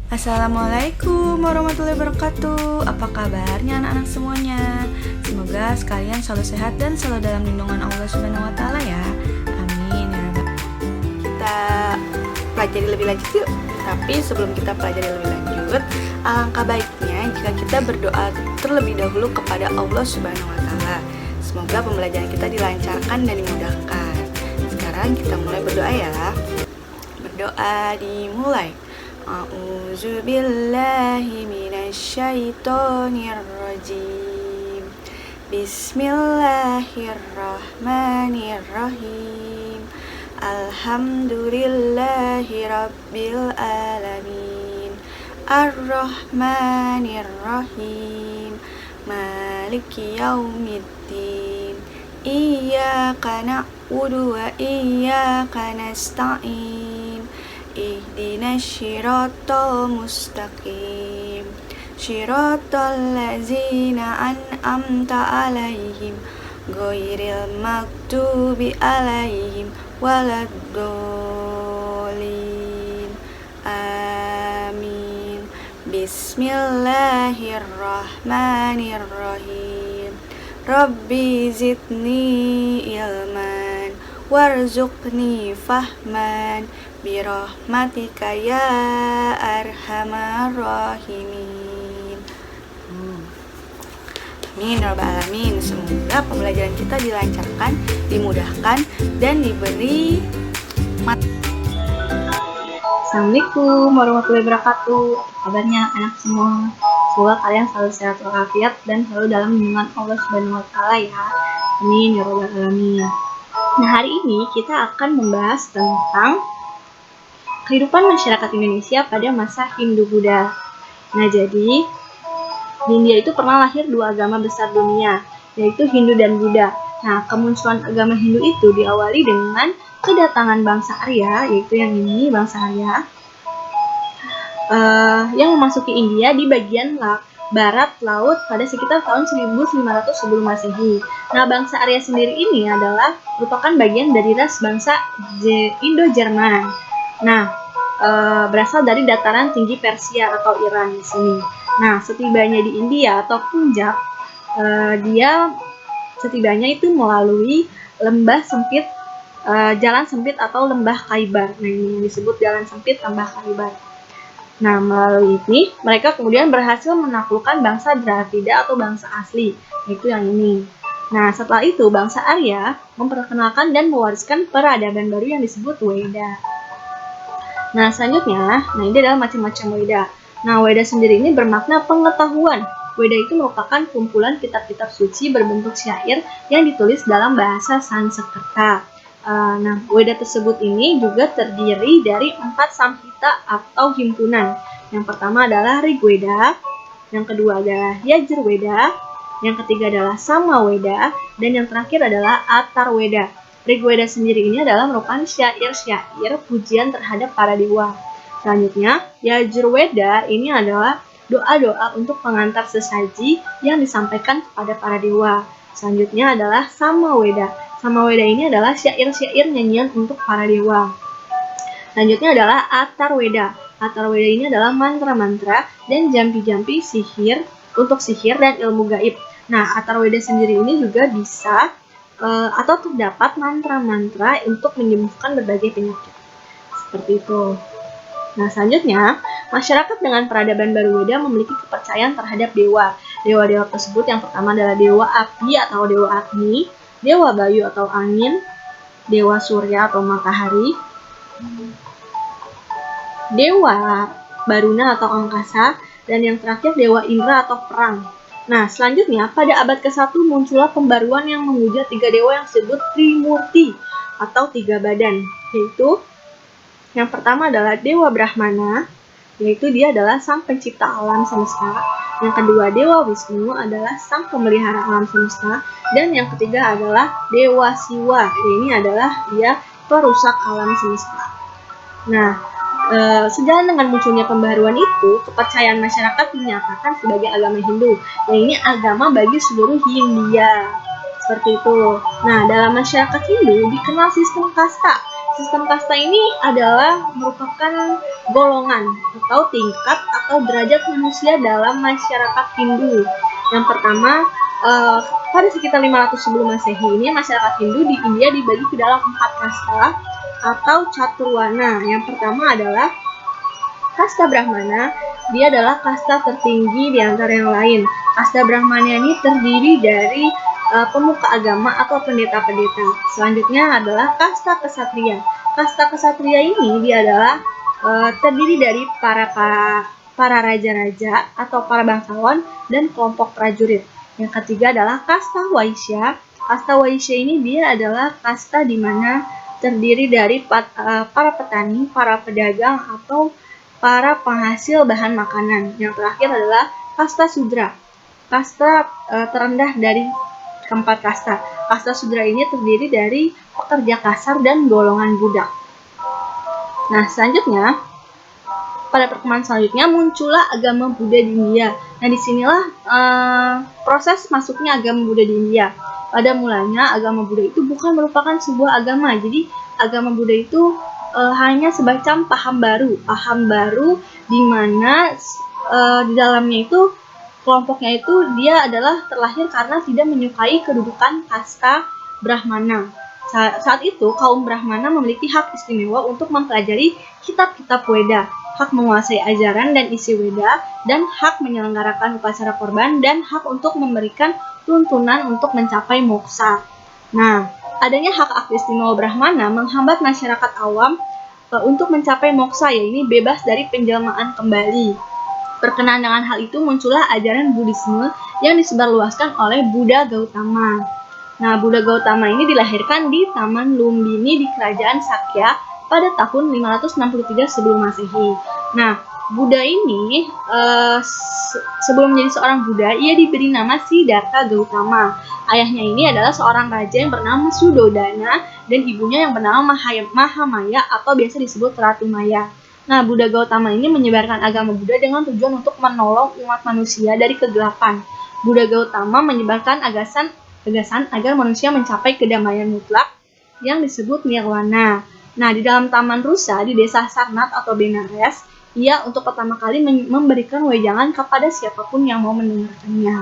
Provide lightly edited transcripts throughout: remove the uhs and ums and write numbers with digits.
Assalamualaikum warahmatullahi wabarakatuh. Apa kabarnya anak-anak semuanya? Semoga sekalian selalu sehat dan selalu dalam lindungan Allah Subhanahu wa taala ya. Amin ya rabbal. Kita pelajari lebih lanjut yuk. Tapi sebelum kita pelajari lebih lanjut, alangkah baiknya jika kita berdoa terlebih dahulu kepada Allah Subhanahu wa taala. Semoga pembelajaran kita dilancarkan dan dimudahkan. Sekarang kita mulai berdoa ya. Berdoa dimulai. A'udzu billahi minasyaitonir rajim. Bismillahirrahmanirrahim. Alhamdulillahi rabbil alamin. Ar-Rahmanir-Rahim. Maliki yaumiddin. Iyyaka na'budu wa iyyaka nasta'in. Ihdinas syiratal mustaqim. Syiratal ladzina an'amta alaihim ghairil maghdubi alaihim waladdallin. Amin. Bismillahirrahmanirrahim. Rabbi zidni ilman warzuqni fahman birahmatika ya arhamar rahimin. Amin ya rabbal alamin. Semoga pembelajaran kita dilancarkan, dimudahkan, dan diberi Assalamualaikum warahmatullahi wabarakatuh. Apa kabarnya anak semua? Semoga kalian selalu sehat walafiat dan selalu dalam lindungan Allah Subhanahu wa taala ya. Amin ya rabbal alamin. Nah, hari ini kita akan membahas tentang kehidupan masyarakat Indonesia pada masa Hindu-Buddha. Nah, jadi di India itu pernah lahir dua agama besar dunia, yaitu Hindu dan Buddha. Nah, kemunculan agama Hindu itu diawali dengan kedatangan bangsa Arya, yaitu yang ini, bangsa Arya, yang memasuki India di bagian barat laut pada sekitar tahun 1500 sebelum Masehi. Nah, bangsa Arya sendiri ini adalah merupakan bagian dari ras bangsa Indo-Jerman. Nah, berasal dari dataran tinggi Persia atau Iran di sini. Nah, setibanya di India atau Punjab, dia setibanya itu melalui lembah sempit, jalan sempit atau lembah Khaybar. Nah, ini disebut jalan sempit lembah Khaybar. Nah, melalui ini mereka kemudian berhasil menaklukkan bangsa Dravida atau bangsa asli, yaitu yang ini. Nah, setelah itu bangsa Arya memperkenalkan dan mewariskan peradaban baru yang disebut Weda. Nah, selanjutnya, ini adalah macam-macam Weda. Nah, Weda sendiri ini bermakna pengetahuan. Weda itu merupakan kumpulan kitab-kitab suci berbentuk syair yang ditulis dalam bahasa Sanskerta. Nah, Weda tersebut ini juga terdiri dari 4 samhita atau himpunan. Yang pertama adalah Rigweda, yang kedua adalah Yajurweda, yang ketiga adalah Samaweda, dan yang terakhir adalah Atharweda. Rigweda sendiri ini adalah merupakan syair-syair pujian terhadap para dewa. Selanjutnya, Yajurweda ini adalah doa-doa untuk pengantar sesaji yang disampaikan kepada para dewa. Selanjutnya adalah Samaweda. Samaweda ini adalah syair-syair nyanyian untuk para dewa. Selanjutnya adalah Atharweda. Atharweda ini adalah mantra-mantra dan jampi-jampi sihir untuk sihir dan ilmu gaib. Nah, Atharweda sendiri ini juga bisa atau terdapat mantra-mantra untuk menyembuhkan berbagai penyakit. Seperti itu. Nah, selanjutnya, masyarakat dengan peradaban baru Weda memiliki kepercayaan terhadap dewa. Dewa-dewa tersebut yang pertama adalah dewa api atau dewa Agni, dewa bayu atau angin, dewa surya atau matahari, dewa Baruna atau angkasa, dan yang terakhir dewa Indra atau perang. Nah, selanjutnya pada abad ke-1 muncullah pembaruan yang memuja 3 dewa yang disebut Trimurti atau 3 badan, yaitu yang pertama adalah Dewa Brahmana, yaitu dia adalah sang pencipta alam semesta. Yang kedua Dewa Wisnu adalah sang pemelihara alam semesta, dan yang ketiga adalah Dewa Siwa, ini adalah dia perusak alam semesta. Nah, sejalan dengan munculnya pembaharuan itu, kepercayaan masyarakat dinyatakan sebagai agama Hindu, yang ini agama bagi seluruh Hindia. Seperti itu. Nah, dalam masyarakat Hindu dikenal sistem kasta. Sistem kasta ini adalah merupakan golongan atau tingkat atau derajat manusia dalam masyarakat Hindu. Yang pertama, pada sekitar 500 sebelum Masehi ini, masyarakat Hindu di India dibagi ke dalam 4 kasta atau caturwana. Yang pertama adalah kasta Brahmana. Dia adalah kasta tertinggi di antara yang lain. Kasta Brahmana ini terdiri dari pemuka agama atau pendeta-pendeta. Selanjutnya adalah kasta kesatria. Kasta kesatria ini dia adalah terdiri dari para raja-raja atau para bangsawan dan kelompok prajurit. Yang ketiga adalah kasta Waisya. Kasta Waisya ini dia adalah kasta di mana terdiri dari para petani, para pedagang atau para penghasil bahan makanan. Yang terakhir adalah kasta Sudra. Kasta terendah dari keempat kasta. Kasta Sudra ini terdiri dari pekerja kasar dan golongan budak. Nah, selanjutnya pada perkembangan selanjutnya muncullah agama Buddha di India. Nah, disinilah proses masuknya agama Buddha di India. Pada mulanya agama Buddha itu bukan merupakan sebuah agama. Jadi agama Buddha itu hanya semacam paham baru di mana di dalamnya itu kelompoknya itu dia adalah terlahir karena tidak menyukai kedudukan kasta Brahmana. Saat itu kaum Brahmana memiliki hak istimewa untuk mempelajari kitab-kitab Weda, hak menguasai ajaran dan isi Weda, dan hak menyelenggarakan upacara korban, dan hak untuk memberikan tuntunan untuk mencapai moksa. Nah, adanya hak istimewa Brahmana menghambat masyarakat awam untuk mencapai moksa, yaitu bebas dari penjelmaan kembali. Berkenaan dengan hal itu muncullah ajaran Buddhisme yang disebarluaskan oleh Buddha Gautama. Nah, Buddha Gautama ini dilahirkan di Taman Lumbini di Kerajaan Sakya pada tahun 563 sebelum Masehi. Nah, Buddha ini sebelum menjadi seorang Buddha, ia diberi nama Siddhartha Gautama. Ayahnya ini adalah seorang raja yang bernama Sudodana dan ibunya yang bernama Mahamaya atau biasa disebut Ratu Maya. Nah, Buddha Gautama ini menyebarkan agama Buddha dengan tujuan untuk menolong umat manusia dari kegelapan. Buddha Gautama menyebarkan gagasan agar manusia mencapai kedamaian mutlak yang disebut nirwana. Nah, di dalam Taman Rusa di desa Sarnath atau Benares, ia untuk pertama kali memberikan wejangan kepada siapapun yang mau mendengarkannya.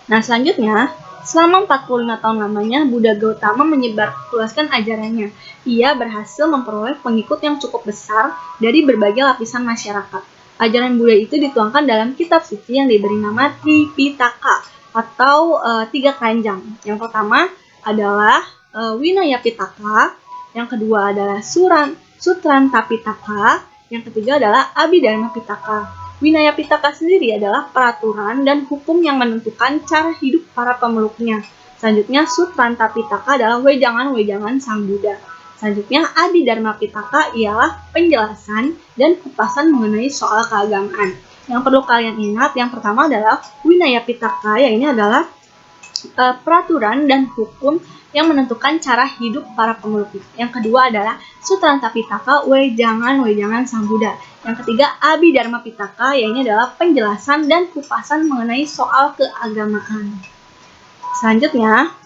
Nah, selanjutnya, selama 45 tahun lamanya, Buddha Gautama menyebarluaskan ajarannya. Ia berhasil memperoleh pengikut yang cukup besar dari berbagai lapisan masyarakat. Ajaran Buddha itu dituangkan dalam kitab suci yang diberi nama Tripitaka atau 3 keranjang. Yang pertama adalah Vinaya Pitaka, yang kedua adalah Sutranta Pitaka, yang ketiga adalah Abhidharma Pitaka. Vinaya Pitaka sendiri adalah peraturan dan hukum yang menentukan cara hidup para pemeluknya. Selanjutnya, Sutranta Pitaka adalah wejangan-wejangan Sang Buddha. Selanjutnya, Abhidharma Pitaka ialah penjelasan dan kupasan mengenai soal keagamaan. Yang perlu kalian ingat, yang pertama adalah Vinaya Pitaka, yaitu adalah peraturan dan hukum yang menentukan cara hidup para pemeluknya. Yang kedua adalah Sutranta Pitaka, wejangan-wejangan Sang Buddha. Yang ketiga, Abhidharma Pitaka, yaitu adalah penjelasan dan kupasan mengenai soal keagamaan. Selanjutnya,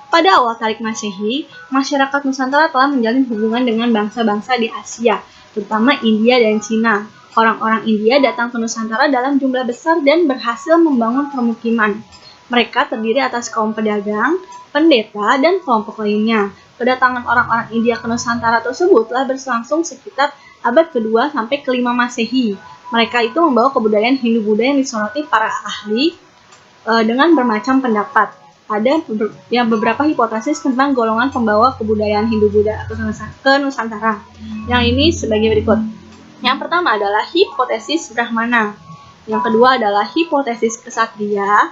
pada awal tarik Masehi, masyarakat Nusantara telah menjalin hubungan dengan bangsa-bangsa di Asia, terutama India dan Cina. Orang-orang India datang ke Nusantara dalam jumlah besar dan berhasil membangun permukiman. Mereka terdiri atas kaum pedagang, pendeta, dan kelompok lainnya. Kedatangan orang-orang India ke Nusantara tersebut telah berlangsung sekitar abad ke-2 sampai ke-5 Masehi. Mereka itu membawa kebudayaan Hindu-Buddha yang disoroti para ahli dengan bermacam pendapat. Ada beberapa hipotesis tentang golongan pembawa kebudayaan Hindu-Buddha ke Nusantara. Yang ini sebagai berikut. Yang pertama adalah hipotesis Brahmana. Yang kedua adalah hipotesis Ksatria.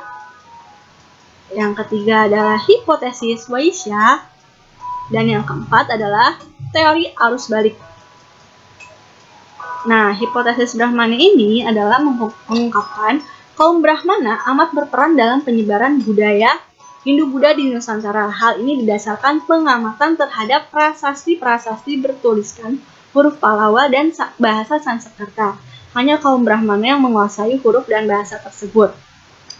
Yang ketiga adalah hipotesis Waisya. Dan yang keempat adalah teori arus balik. Nah, hipotesis Brahmana ini adalah mengungkapkan kaum Brahmana amat berperan dalam penyebaran budaya Hindu-Buddha di Nusantara. Hal ini didasarkan pengamatan terhadap prasasti-prasasti bertuliskan huruf Pallawa dan bahasa Sanskerta. Hanya kaum Brahmana yang menguasai huruf dan bahasa tersebut.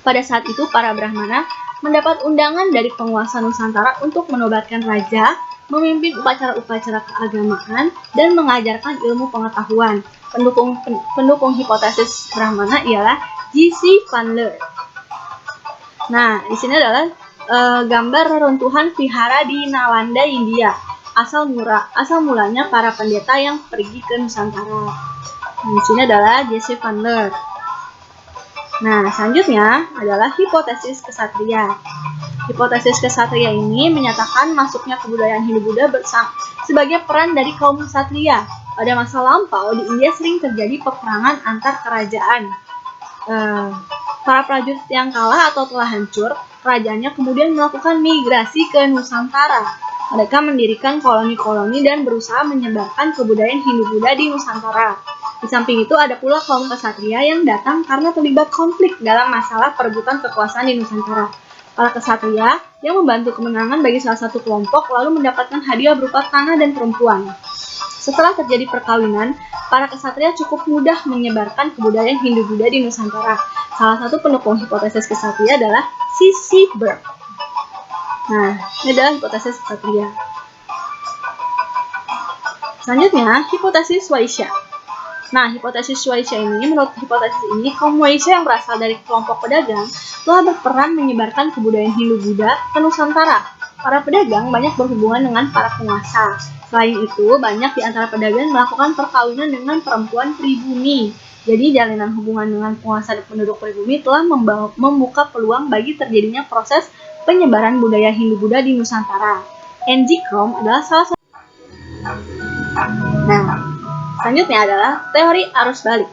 Pada saat itu, para Brahmana mendapat undangan dari penguasa Nusantara untuk menobatkan raja, memimpin upacara-upacara keagamaan, dan mengajarkan ilmu pengetahuan. Pendukung hipotesis Brahmana ialah J.C. van Leur. Nah, di sini adalah gambar reruntuhan vihara di Nalanda, India. Asal mulanya para pendeta yang pergi ke Nusantara. Nah, di sini adalah J.C. van Leur. Nah, selanjutnya adalah hipotesis kesatria. Hipotesis kesatria ini menyatakan masuknya kebudayaan Hindu-Buddha sebagai peran dari kaum kesatria. Pada masa lampau, di India sering terjadi peperangan antar kerajaan. Para prajurit yang kalah atau telah hancur, kerajaannya kemudian melakukan migrasi ke Nusantara. Mereka mendirikan koloni-koloni dan berusaha menyebarkan kebudayaan Hindu-Buddha di Nusantara. Di samping itu ada pula kaum kesatria yang datang karena terlibat konflik dalam masalah perebutan kekuasaan di Nusantara. Para kesatria yang membantu kemenangan bagi salah satu kelompok lalu mendapatkan hadiah berupa tanah dan perempuan. Setelah terjadi perkawinan, para kesatria cukup mudah menyebarkan kebudayaan Hindu-Buddha di Nusantara. Salah satu pendukung hipotesis kesatria adalah C.C. Burke. Nah, ini adalah hipotesis kesatria. Selanjutnya, hipotesis Waisya. Nah, hipotesis Waisya ini, menurut hipotesis ini, kaum Waisya yang berasal dari kelompok pedagang telah berperan menyebarkan kebudayaan Hindu-Buddha ke Nusantara. Para pedagang banyak berhubungan dengan para penguasa. Selain itu, banyak di antara pedagang melakukan perkawinan dengan perempuan pribumi. Jadi, jalinan hubungan dengan penguasa dan penduduk pribumi telah membuka peluang bagi terjadinya proses penyebaran budaya Hindu-Buddha di Nusantara. N.G. Krom adalah salah satu. Nah, selanjutnya adalah teori arus balik.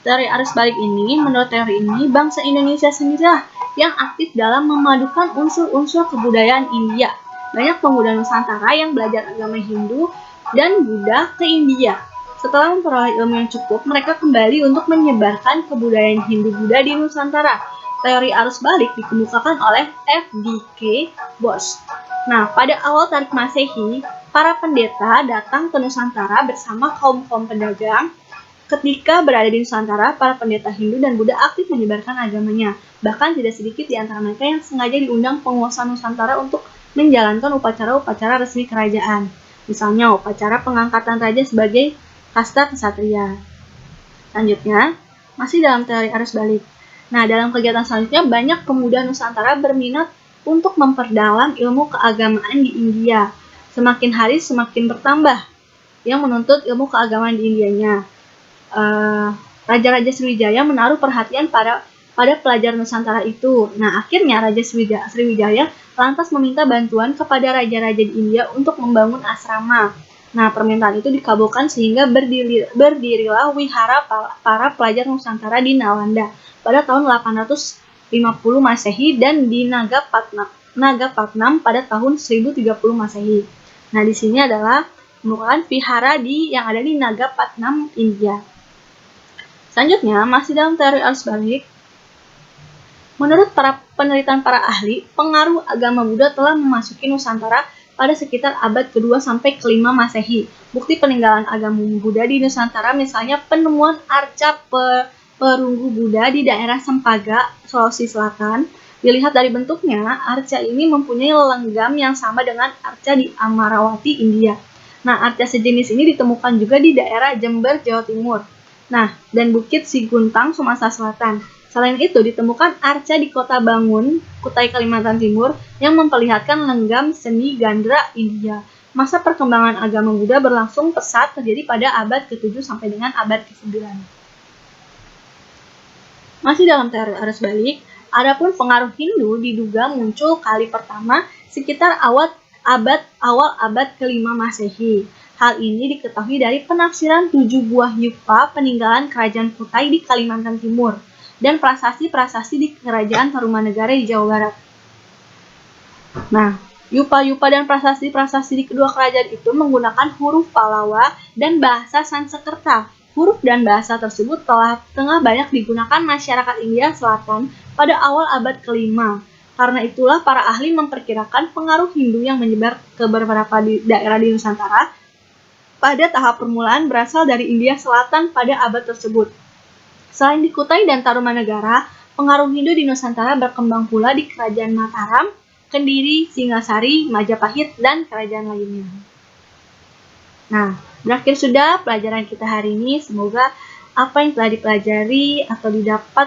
Teori arus balik ini, menurut teori ini, bangsa Indonesia sendirilah yang aktif dalam memadukan unsur-unsur kebudayaan India. Banyak pemuda Nusantara yang belajar agama Hindu dan Buddha ke India. Setelah memperoleh ilmu yang cukup, mereka kembali untuk menyebarkan kebudayaan Hindu-Buddha di Nusantara. Teori arus balik dikemukakan oleh F.D.K. Bose. Nah, pada awal tarik Masehi, para pendeta datang ke Nusantara bersama kaum-kaum pedagang. Ketika berada di Nusantara, para pendeta Hindu dan Buddha aktif menyebarkan agamanya. Bahkan tidak sedikit di antara mereka yang sengaja diundang penguasa Nusantara untuk menjalankan upacara-upacara resmi kerajaan. Misalnya, upacara pengangkatan raja sebagai kasta kesatria. Selanjutnya, masih dalam teori arus balik. Nah, dalam kegiatan selanjutnya, banyak pemuda Nusantara berminat untuk memperdalam ilmu keagamaan di India. Semakin hari semakin bertambah yang menuntut ilmu keagamaan di Indianya. Raja-Raja Sriwijaya menaruh perhatian pada pelajar Nusantara itu. Nah, akhirnya Raja Sriwijaya lantas meminta bantuan kepada raja-raja di India untuk membangun asrama. Nah, permintaan itu dikabulkan sehingga berdirilah wihara para pelajar Nusantara di Nalanda pada tahun 850 Masehi dan di Nagapatnam pada tahun 1030 Masehi. Nah, di sini adalah merupakan vihara yang ada di Nagapatnam, India. Selanjutnya, masih dalam teori arus balik. Menurut penelitian para ahli, pengaruh agama Buddha telah memasuki Nusantara pada sekitar abad ke-2 sampai ke-5 Masehi. Bukti peninggalan agama Buddha di Nusantara misalnya penemuan arca perunggu Buddha di daerah Sempaga, Sulawesi Selatan. Dilihat dari bentuknya, arca ini mempunyai lenggam yang sama dengan arca di Amarawati, India. Nah, arca sejenis ini ditemukan juga di daerah Jember, Jawa Timur. Nah, dan Bukit Siguntang, Sumatera Selatan. Selain itu, ditemukan arca di Kota Bangun, Kutai, Kalimantan Timur, yang memperlihatkan lenggam seni Gandhra, India. Masa perkembangan agama Buddha berlangsung pesat terjadi pada abad ke-7 sampai dengan abad ke-9. Masih dalam teori arus balik, adapun pengaruh Hindu diduga muncul kali pertama sekitar awal abad ke-5 Masehi. Hal ini diketahui dari penafsiran 7 buah yupa peninggalan kerajaan Kutai di Kalimantan Timur dan prasasti-prasasti di kerajaan Tarumanegara di Jawa Barat. Nah, yupa-yupa dan prasasti-prasasti di kedua kerajaan itu menggunakan huruf Pallawa dan bahasa Sanskerta. Huruf dan bahasa tersebut tengah banyak digunakan masyarakat India Selatan pada awal abad ke-5. Karena itulah para ahli memperkirakan pengaruh Hindu yang menyebar ke beberapa daerah di Nusantara pada tahap permulaan berasal dari India Selatan pada abad tersebut. Selain di Kutai dan Tarumanegara, pengaruh Hindu di Nusantara berkembang pula di Kerajaan Mataram, Kediri, Singasari, Majapahit, dan kerajaan lainnya. Nah, berakhir sudah pelajaran kita hari ini. Semoga apa yang telah dipelajari atau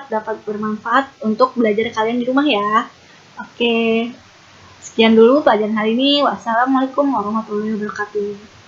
dapat bermanfaat untuk belajar kalian di rumah ya. Oke, sekian dulu pelajaran hari ini. Wassalamualaikum warahmatullahi wabarakatuh.